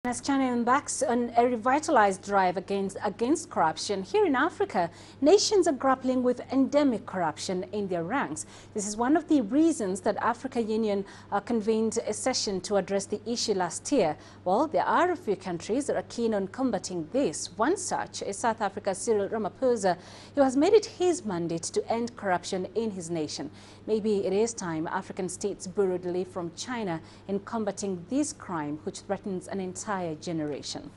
As China embarks on a revitalized drive against corruption, here in Africa, nations are grappling with endemic corruption in their ranks. This is one of the reasons that Africa Union convened a session to address the issue last year. Well, there are a few countries that are keen on combating this. One such is South Africa's Cyril Ramaphosa, who has made it his mandate to end corruption in his nation. Maybe it is time African states borrowed the lead from China in combating this crime, which threatens an entire generation.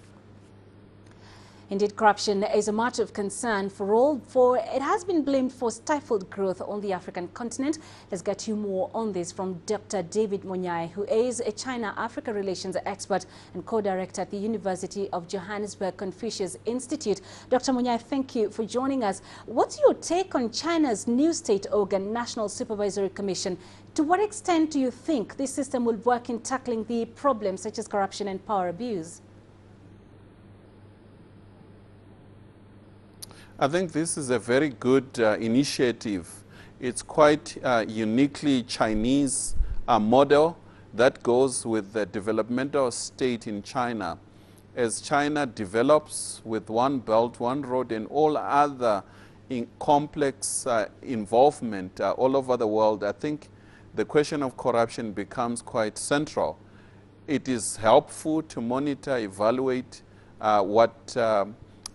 Indeed, corruption is a matter of concern for all, for it has been blamed for stifled growth on the African continent. Let's get you more on this from Dr. David Monyae, who is a China-Africa relations expert and co-director at the University of Johannesburg Confucius Institute. Dr. Monyae, thank you for joining us. What's your take on China's new state organ, National Supervisory Commission? To what extent do you think this system will work in tackling the problems such as corruption and power abuse? I think this is a very good initiative. It's quite uniquely Chinese model that goes with the developmental state in China. As China develops with one belt, one road, and all other complex involvement all over the world, I think the question of corruption becomes quite central. It is helpful to monitor, evaluate what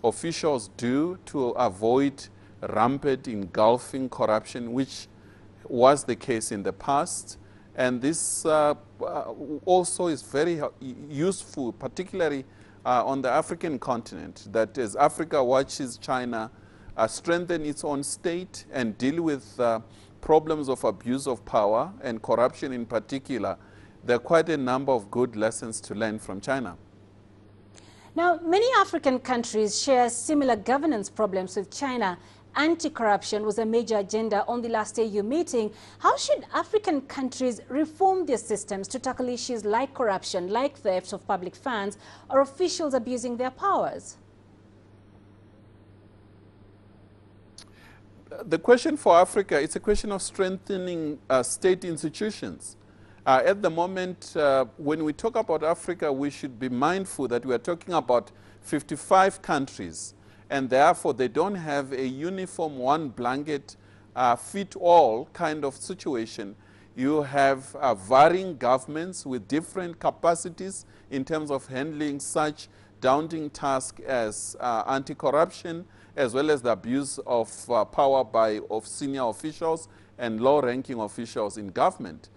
officials do to avoid rampant engulfing corruption, which was the case in the past. And this also is very useful, particularly on the African continent, that as Africa watches China strengthen its own state and deal with problems of abuse of power and corruption in particular, there are quite a number of good lessons to learn from China. Now, many African countries share similar governance problems with China. Anti-corruption was a major agenda on the last AU meeting. How should African countries reform their systems to tackle issues like corruption, like theft of public funds, or officials abusing their powers? The question for Africa, it's a question of strengthening state institutions. At the moment, when we talk about Africa, we should be mindful that we are talking about 55 countries, and therefore they don't have a uniform one blanket fit-all kind of situation. You have varying governments with different capacities in terms of handling such daunting tasks as anti-corruption, as well as the abuse of power of senior officials and low-ranking officials in government.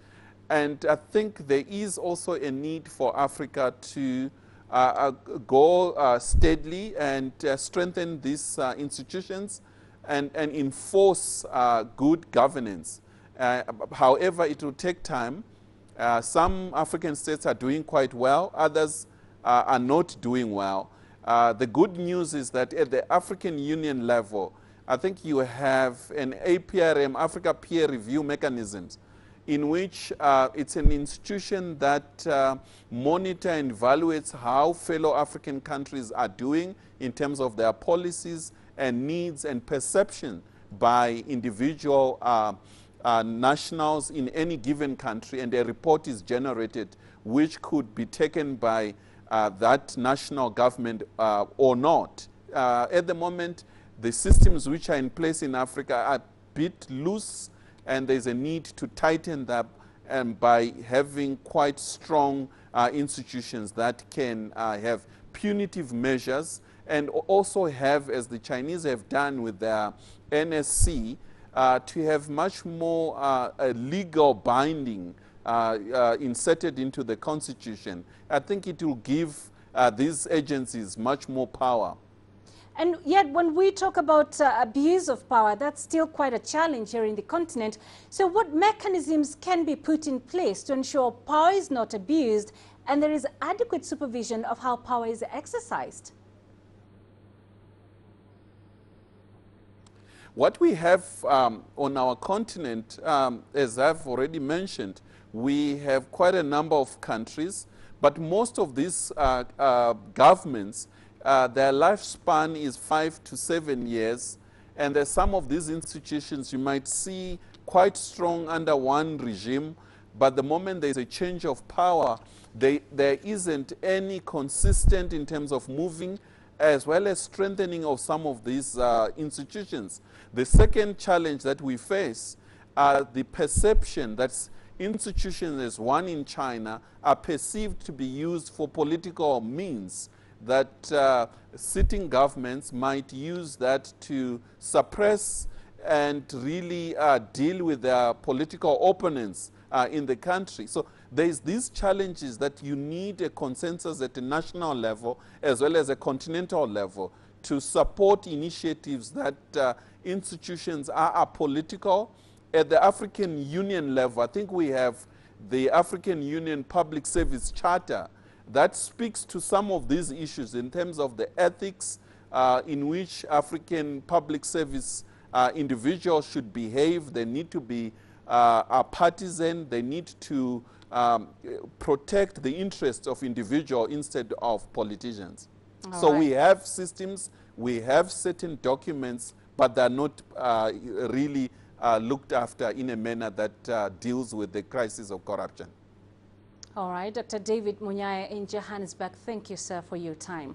And I think there is also a need for Africa to go steadily and strengthen these institutions and enforce good governance. However, it will take time. Some African states are doing quite well, others are not doing well. The good news is that at the African Union level, I think you have an APRM, Africa Peer Review Mechanisms, in which it's an institution that monitor and evaluates how fellow African countries are doing in terms of their policies and needs and perception by individual nationals in any given country, and a report is generated which could be taken by that national government or not. At the moment, the systems which are in place in Africa are a bit loose, and there's a need to tighten that by having quite strong institutions that can have punitive measures, and also have, as the Chinese have done with their NSC, to have much more legal binding inserted into the constitution. I think it will give these agencies much more power. And yet, when we talk about abuse of power, that's still quite a challenge here in the continent. So what mechanisms can be put in place to ensure power is not abused and there is adequate supervision of how power is exercised? What we have on our continent, as I've already mentioned, we have quite a number of countries, but most of these governments, their lifespan is 5 to 7 years, and some of these institutions you might see quite strong under one regime, but the moment there's a change of power, there isn't any consistent in terms of moving as well as strengthening of some of these institutions. The second challenge that we face are the perception that institutions as one in China are perceived to be used for political means, that sitting governments might use that to suppress and really deal with their political opponents in the country. So there's these challenges that you need a consensus at a national level as well as a continental level to support initiatives that institutions are apolitical. At the African Union level, I think we have the African Union Public Service Charter that speaks to some of these issues in terms of the ethics in which African public service individuals should behave. They need to be partisan. They need to protect the interests of individuals instead of politicians. So we have systems, we have certain documents, but they're not really looked after in a manner that deals with the crisis of corruption. All right, Dr. David Monyae in Johannesburg, thank you, sir, for your time.